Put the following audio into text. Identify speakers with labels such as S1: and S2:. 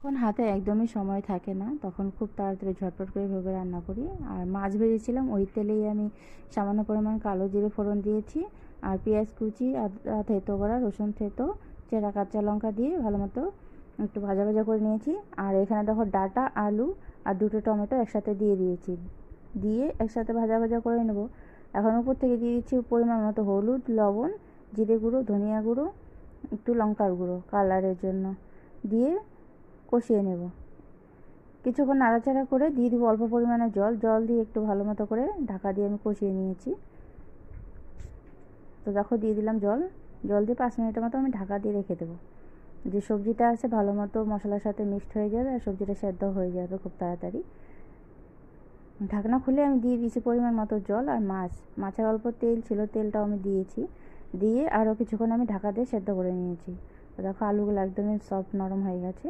S1: এখন হাতে একদমই সময় থাকে না, তখন খুব তাড়াতাড়ি ঝটপট করে এভাবে রান্না করি। আর মাছ ভেজেছিলাম, ওই তেলেই আমি সামান্য পরিমাণ কালো জিরে ফোড়ন দিয়েছি, আর পেঁয়াজ কুচি, আদা থেতো করা, রসুন থেতো, চেরা কাঁচা লঙ্কা দিয়ে ভালো মতো একটু ভাজা ভাজা করে নিয়েছি। আর এখানে দেখো ডাঁটা, আলু আর দুটো টমেটো একসাথে দিয়ে দিয়েছি, দিয়ে একসাথে ভাজা ভাজা করে নেব। এখন উপর থেকে দিয়ে দিচ্ছি পরিমাণ মতো হলুদ, লবণ, জিরে গুঁড়ো, ধনিয়া গুঁড়ো, একটু লঙ্কার গুঁড়ো কালারের জন্য, দিয়ে কষিয়ে নেব। কিছুক্ষণ নাড়াচাড়া করে দিয়ে দিব অল্প পরিমাণে জল, জল দিয়ে একটু ভালো মতো করে ঢাকা দিয়ে আমি কষিয়ে নিয়েছি। তো দেখো দিয়ে দিলাম জল, জল দিয়ে 5 মিনিটের মতো আমি ঢাকা দিয়ে রেখে দেবো। যে সবজিটা আছে ভালো মতো মশলার সাথে মিক্সড হয়ে যাবে আর সবজিটা সেদ্ধ হয়ে যাবে খুব তাড়াতাড়ি। ঢাকনা খুলে আমি দিয়ে দিয়েছি পরিমাণ মতো জল আর মাছের অল্প তেল ছিল, তেলটাও আমি দিয়েছি, দিয়ে আরও কিছুক্ষণ আমি ঢাকা দিয়ে সেদ্ধ করে নিয়েছি। তো দেখো আলুগুলো একদমই সফট নরম হয়ে গেছে।